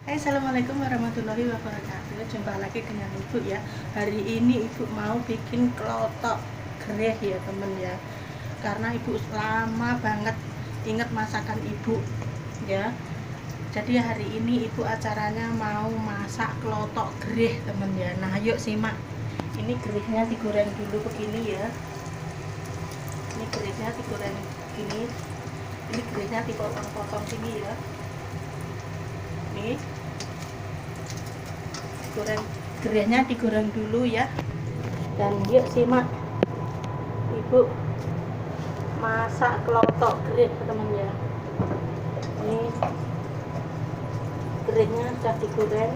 Hai, assalamualaikum warahmatullahi wabarakatuh. Jumpa lagi dengan ibu ya. Hari ini ibu mau bikin kelotok gereh ya temen ya. Karena ibu lama banget inget masakan ibu ya. Jadi hari ini ibu acaranya mau masak kelotok gereh temen ya. Nah yuk simak. Ini gerehnya digoreng dulu begini ya. Ini gerehnya digoreng gini. Ini gerehnya dipotong-potong sini ya. Nih gerehnya digoreng dulu ya. Dan yuk simak ibu masak kelotok gereh teman ya. Ini gerehnya sudah digoreng.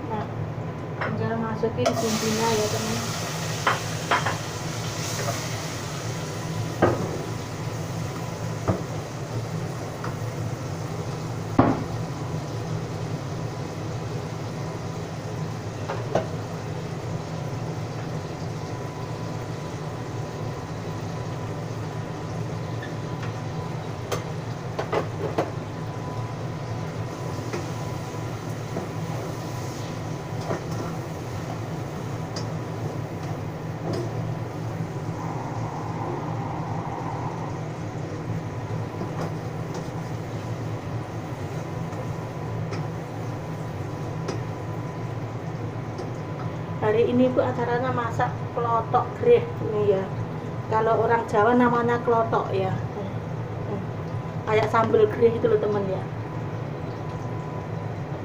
Nah tinggal masukin bumbunya ya teman. Hari ini bu acaranya masak kelotok gereh ini ya. Kalau orang Jawa namanya kelotok ya. Kayak sambal gereh itu loh temen ya.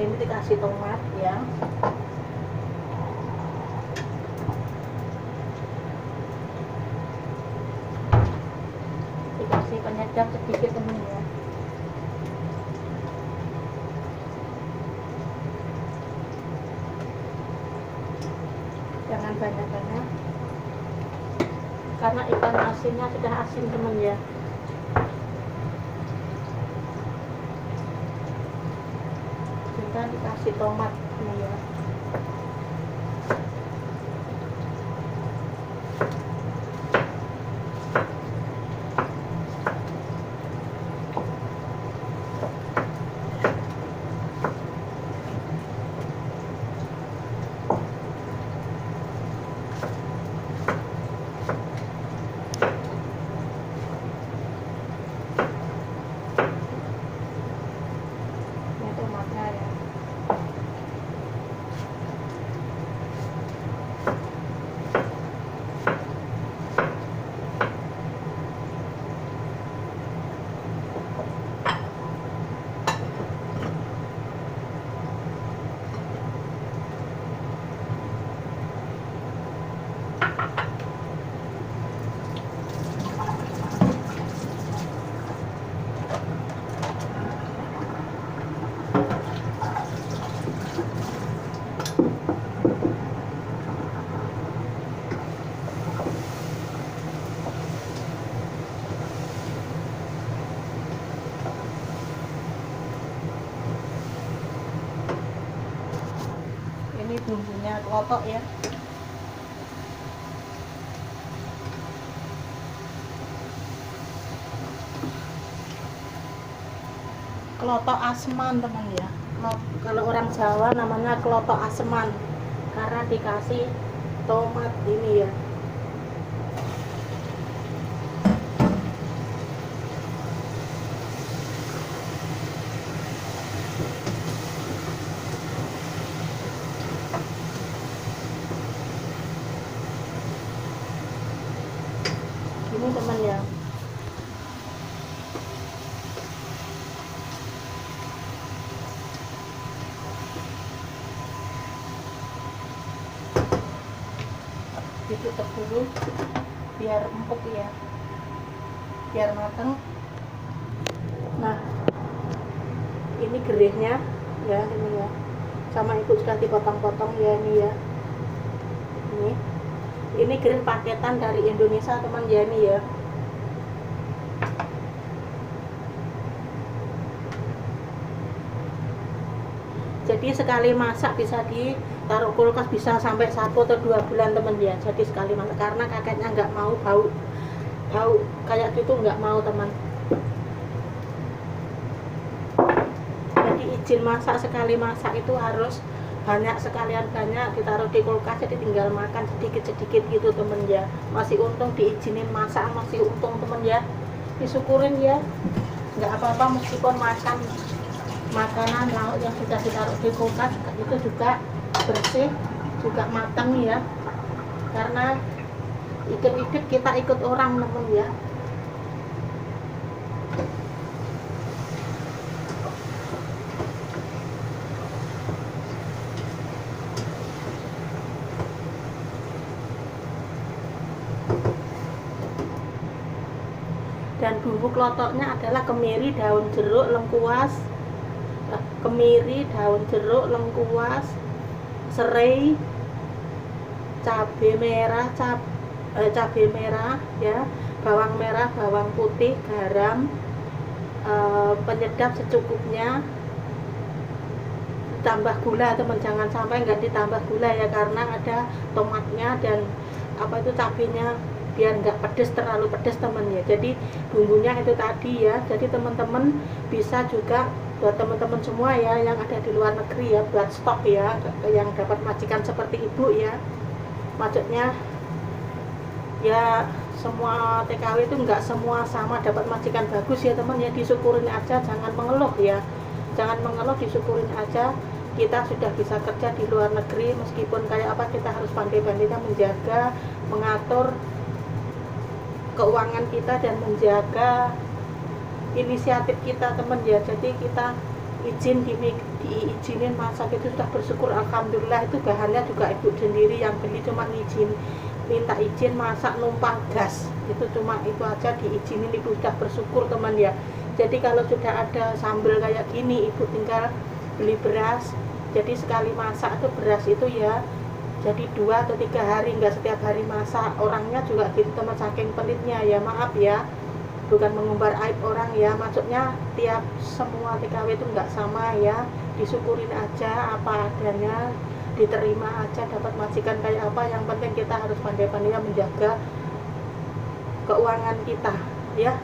Ini dikasih tomat ya. Dikasih penyedap sedikit temen ya. Jangan banyak-banyak karena ikan asinnya sudah asin teman ya. Kita dikasih tomat ini ya. Ini bumbunya kelotok ya. Kelotok asman teman ya. Kalau orang Jawa namanya kelotok asman karena dikasih tomat ini ya. Ini teman ya. Ditutup dulu biar empuk ya, biar matang. Nah ini gerehnya ya, ini ya, sama ikut sudah dipotong-potong ya ini ya. Ini gereh paketan dari Indonesia teman ya ini ya. Jadi sekali masak bisa ditaruh kulkas bisa sampai 1 atau 2 bulan temen ya. Jadi sekali masak, karena kakeknya nggak mau bau kayak gitu, nggak mau teman. Jadi izin masak sekali masak itu harus banyak, sekalian banyak ditaruh di kulkas, jadi tinggal makan sedikit-sedikit gitu temen ya. Masih untung diizinin masak, masih untung temen ya, disyukurin ya. Nggak apa-apa meskipun makan makanan lauk yang sudah ditaruh di kulkas itu juga bersih, juga matang ya, karena hidup-hidup kita ikut orang temen ya. Dan bumbu klotoknya adalah kemiri, daun jeruk, lengkuas, serai, cabai merah ya, bawang merah, bawang putih, garam, penyedap secukupnya, ditambah gula teman, jangan sampai nggak ditambah gula ya, karena ada tomatnya dan cabenya, biar nggak pedes, terlalu pedes temen ya. Jadi bumbunya itu tadi ya. Jadi teman-teman bisa juga, buat teman-teman semua ya yang ada di luar negeri ya, buat stok ya, yang dapat majikan seperti ibu ya, maksudnya ya semua TKW itu nggak semua sama dapat majikan bagus ya teman ya. Disyukurin aja, jangan mengeluh ya, jangan mengeluh, disyukurin aja. Kita sudah bisa kerja di luar negeri, meskipun kayak apa kita harus pandai-pandainya menjaga, mengatur keuangan kita dan menjaga inisiatif kita teman ya. Jadi kita diizinin masak itu sudah bersyukur, alhamdulillah. Itu bahannya juga ibu sendiri yang beli, cuma minta izin masak numpang gas, itu cuma itu aja diizinin, ibu sudah bersyukur teman ya. Jadi kalau sudah ada sambal kayak gini, ibu tinggal beli beras. Jadi sekali masak itu beras itu ya, jadi 2 atau 3 hari, nggak setiap hari masak. Orangnya juga gitu teman, saking pelitnya ya, maaf ya, bukan mengumbar aib orang ya, maksudnya tiap semua TKW itu nggak sama ya. Disyukurin aja apa adanya, diterima aja, dapat majikan kayak apa. Yang penting kita harus pandai-pandai menjaga keuangan kita ya.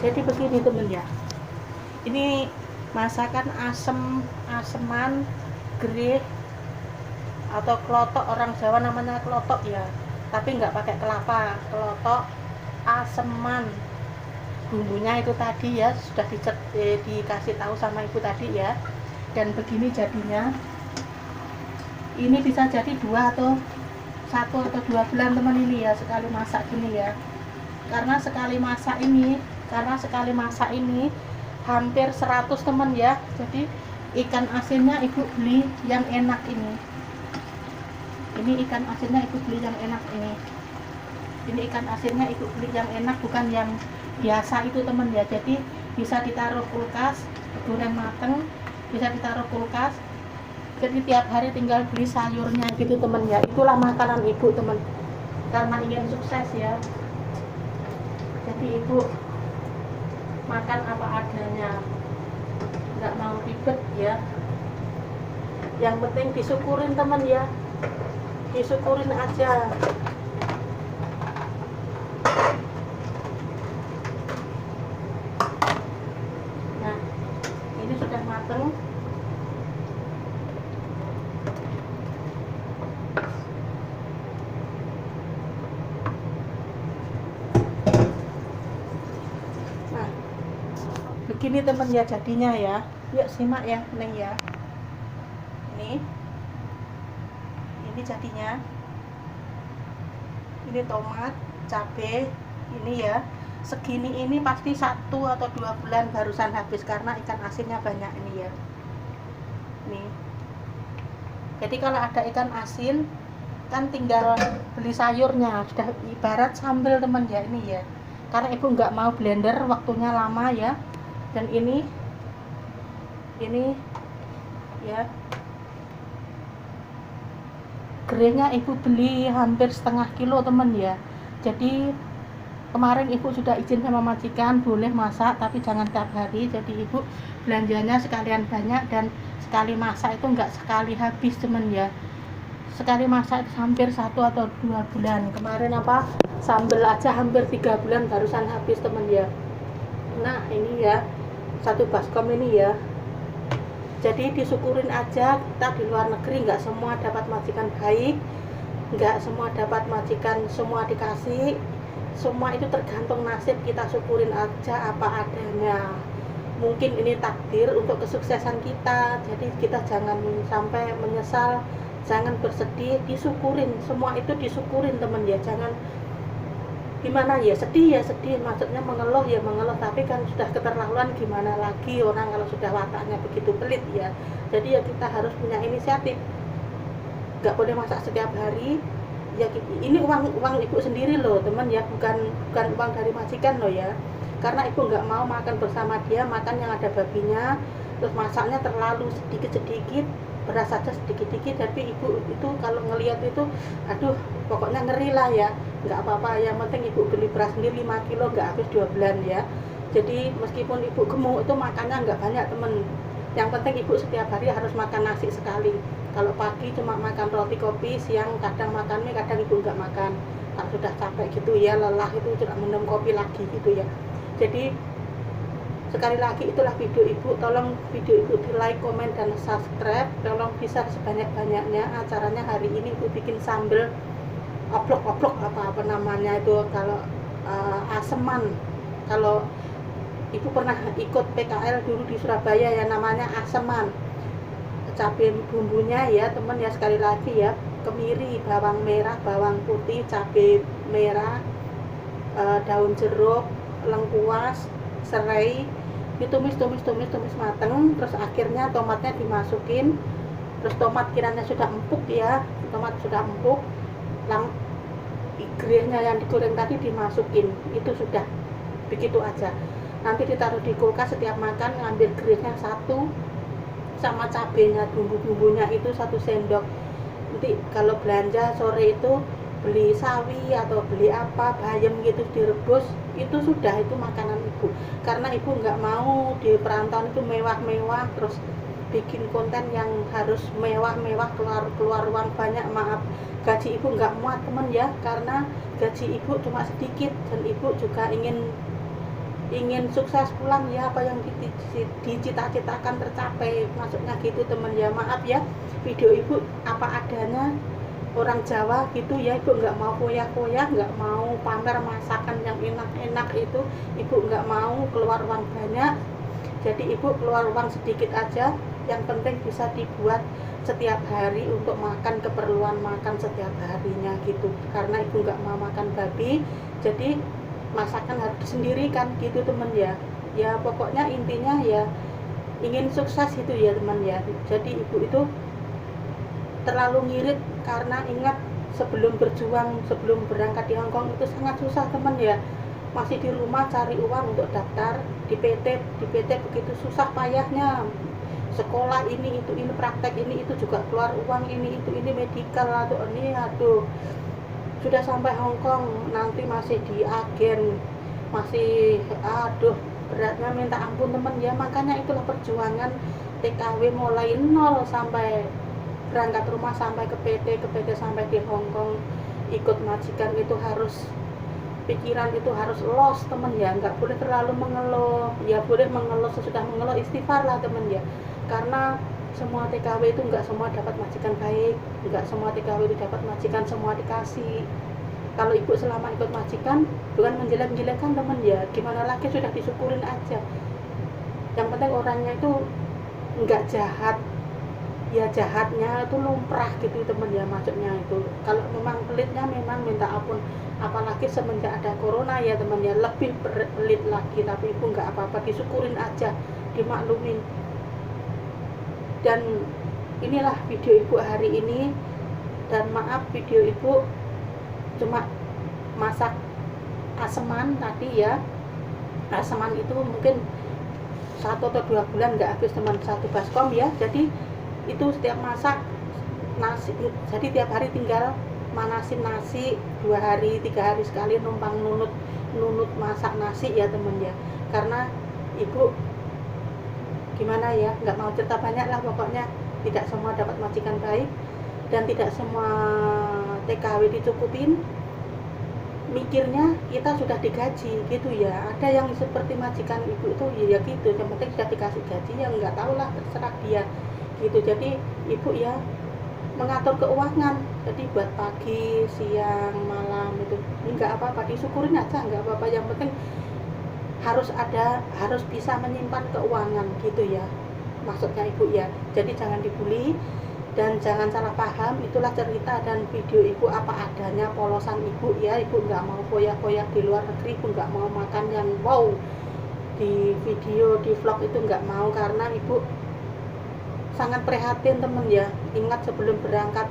Jadi begini temen ya, ini masakan aseman gereh atau klotok, orang Jawa namanya klotok ya, tapi nggak pakai kelapa, klotok aseman. Bumbunya itu tadi ya, sudah dikasih tahu sama ibu tadi ya. Dan begini jadinya, ini bisa jadi 1 atau 2 bulan teman ini ya, sekali masak gini ya. Karena sekali masak ini hampir 100 teman ya. Jadi ikan asinnya ibu beli yang enak ini ikan asinnya ibu beli yang enak ini ikan asinnya ibu beli yang enak, bukan yang biasa itu teman ya. Jadi bisa ditaruh kulkas, goreng mateng, bisa ditaruh kulkas. Jadi tiap hari tinggal beli sayurnya gitu teman ya. Itulah makanan ibu teman, karena ingin sukses ya. Jadi ibu makan apa adanya, nggak mau ribet ya. Yang penting disyukurin teman ya, disyukurin aja. Nah ini sudah mateng. Begini teman ya jadinya ya. Yuk simak ya Neng ya. Ini jadinya. Ini tomat, cabai, ini ya. segini ini pasti 1 atau 2 bulan barusan habis karena ikan asinnya banyak ini ya. Nih. Jadi kalau ada ikan asin kan tinggal beli sayurnya, sudah ibarat sambal teman ya ini ya. Karena ibu nggak mau blender waktunya lama ya. Dan ini ya, gerehnya ibu beli hampir setengah kilo teman ya. Jadi kemarin ibu sudah izin sama majikan boleh masak tapi jangan tiap hari. Jadi ibu belanjanya sekalian banyak dan sekali masak itu enggak sekali habis teman ya. Sekali masak itu hampir 1 atau 2 bulan. Kemarin sambal aja hampir 3 bulan barusan habis teman ya. Nah ini ya, 1 baskom ini ya. Jadi disyukurin aja, kita di luar negeri nggak semua dapat majikan baik, nggak semua dapat majikan semua dikasih, semua itu tergantung nasib. Kita syukurin aja apa adanya. Mungkin ini takdir untuk kesuksesan kita, jadi kita jangan sampai menyesal, jangan bersedih, disyukurin, semua itu disyukurin teman ya. Jangan gimana ya, sedih ya sedih, maksudnya mengeluh ya mengeluh, tapi kan sudah keterlaluan, gimana lagi orang kalau sudah wataknya begitu pelit ya. Jadi ya kita harus punya inisiatif, nggak boleh masak setiap hari ya. Ini uang ibu sendiri loh teman ya, bukan uang dari majikan loh ya. Karena ibu nggak mau makan bersama dia, makan yang ada babinya, terus masaknya terlalu sedikit beras saja sedikit-sedikit. Tapi ibu itu kalau ngelihat itu aduh pokoknya ngeri lah ya. Nggak apa-apa, yang penting ibu beli beras sendiri 5 kilo nggak habis 2 bulan ya. Jadi meskipun ibu gemuk itu makannya nggak banyak temen, yang penting ibu setiap hari harus makan nasi sekali. Kalau pagi cuma makan roti kopi, siang kadang makan mie, kadang ibu nggak makan. Kalau sudah capek gitu ya, lelah itu tidak minum kopi lagi gitu ya. Jadi sekali lagi itulah video ibu, tolong video ibu di like, komen, dan subscribe. Tolong bisa sebanyak-banyaknya. Acaranya hari ini ibu bikin sambal oplok apa namanya itu, kalau aseman. Kalau ibu pernah ikut PKL dulu di Surabaya ya, namanya aseman. Cabai bumbunya ya teman ya, sekali lagi ya, kemiri, bawang merah, bawang putih, cabai merah, daun jeruk, lengkuas, serai, ditumis mateng. Terus akhirnya tomatnya dimasukin. Terus tomat kiranya sudah empuk ya, tomat sudah empuk, gerehnya yang digoreng tadi dimasukin, itu sudah begitu aja. Nanti ditaruh di kulkas, setiap makan ngambil gerehnya 1 sama cabenya, bumbu-bumbunya itu 1 sendok. Nanti kalau belanja sore itu beli sawi atau beli bayam gitu direbus, itu sudah, itu makanan ibu. Karena ibu nggak mau di perantauan itu mewah-mewah, terus bikin konten yang harus mewah-mewah, keluar uang banyak. Maaf, gaji ibu nggak muat temen ya, karena gaji ibu cuma sedikit dan ibu juga ingin sukses pulang ya, apa yang dicita-citakan tercapai, maksudnya gitu temen ya. Maaf ya, video ibu apa adanya, orang Jawa gitu ya. Ibu nggak mau foya-foya, nggak mau pamer masakan yang enak-enak itu, ibu nggak mau keluar uang banyak. Jadi ibu keluar uang sedikit aja, yang penting bisa dibuat setiap hari untuk makan, keperluan makan setiap harinya gitu. Karena ibu nggak mau makan babi, jadi masakan harus disendirikan gitu temen ya. Ya pokoknya intinya ya ingin sukses itu ya teman ya. Jadi ibu itu terlalu ngirit, karena ingat sebelum berjuang, sebelum berangkat di Hongkong itu sangat susah teman ya. Masih di rumah cari uang untuk daftar di PT begitu susah payahnya. Sekolah ini praktek ini itu juga keluar uang, ini medical atau ini, aduh. Sudah sampai Hongkong nanti masih di agen, masih aduh beratnya minta ampun teman ya. Makanya itulah perjuangan TKW mulai nol sampai berangkat rumah, sampai ke PT sampai di Hongkong ikut majikan. Itu harus pikiran itu harus los temen ya, nggak boleh terlalu mengeluh ya. Boleh mengeluh, sesudah mengeluh istighfar lah temen ya. Karena semua TKW itu nggak semua dapat majikan baik, nggak semua TKW itu dapat majikan semua dikasih. Kalau ibu selama ikut majikan bukan menjelek-jelekan temen ya, gimana lagi, sudah disyukurin aja. Yang penting orangnya itu nggak jahat, ya jahatnya itu lumrah gitu temen ya, maksudnya itu kalau memang pelitnya memang minta ampun, apalagi semenjak ada corona ya temen ya, lebih pelit lagi. Tapi ibu nggak apa-apa, disyukurin aja, dimaklumin. Dan inilah video ibu hari ini. Dan maaf video ibu cuma masak aseman tadi ya. Aseman itu mungkin 1 atau 2 bulan nggak habis teman, 1 baskom ya. Jadi itu setiap masak nasi, jadi tiap hari tinggal manasin nasi, 2 hari 3 hari sekali numpang nunut masak nasi ya temen ya. Karena ibu gimana ya, nggak mau cerita banyak lah, pokoknya tidak semua dapat majikan baik dan tidak semua TKW dicukupin. Mikirnya kita sudah digaji gitu ya, ada yang seperti majikan ibu itu ya gitu, yang penting sudah dikasih gaji, yang nggak tahu lah, terserah dia gitu. Jadi ibu ya mengatur keuangan, jadi buat pagi, siang, malam itu nggak apa-apa, disyukurin aja, nggak apa-apa. Yang penting harus bisa menyimpan keuangan gitu ya, maksudnya ibu ya. Jadi jangan dibully dan jangan salah paham, itulah cerita dan video ibu apa adanya, polosan ibu ya. Ibu nggak mau koyak-koyak di luar negeri, ibu nggak mau makan yang wow di video, di vlog itu nggak mau, karena ibu sangat prihatin temen ya. Ingat sebelum berangkat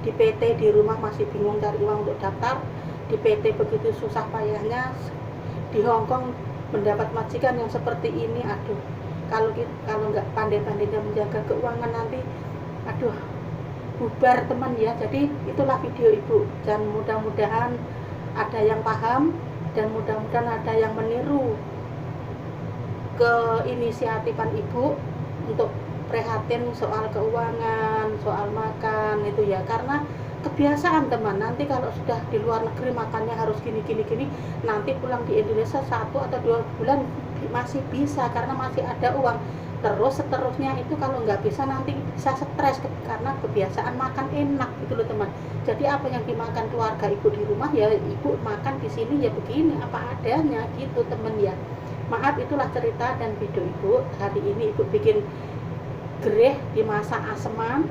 di PT di rumah masih bingung cari uang untuk daftar, di PT begitu susah payahnya, di Hongkong mendapat majikan yang seperti ini. Aduh, kalau nggak pandai-pandainya menjaga keuangan nanti aduh bubar teman ya. Jadi itulah video ibu, dan mudah-mudahan ada yang paham dan mudah-mudahan ada yang meniru keinisiatifan ibu untuk prihatin soal keuangan, soal makan itu ya. Karena kebiasaan teman, nanti kalau sudah di luar negeri makannya harus gini, nanti pulang di Indonesia 1 atau 2 bulan masih bisa karena masih ada uang. Terus seterusnya itu kalau nggak bisa nanti bisa stres karena kebiasaan makan enak gitu loh teman. Jadi apa yang dimakan keluarga ibu di rumah ya ibu makan di sini ya begini apa adanya gitu temen ya. Maaf, itulah cerita dan video ibu hari ini. Ibu bikin gereh dimasak aseman,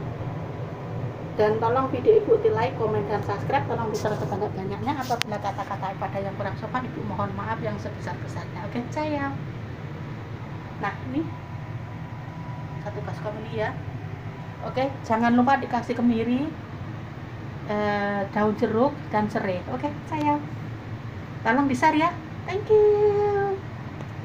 dan tolong video ibu di like, komen, dan subscribe. Tolong disertai sebanyak-banyaknya. Apabila kata-kata pada yang kurang sopan, ibu mohon maaf yang sebesar-besarnya. Oke sayang. Nah ini 1 baskom ini ya. Oke, jangan lupa dikasih kemiri, daun jeruk dan serai. Oke sayang, tolong di share ya. Thank you.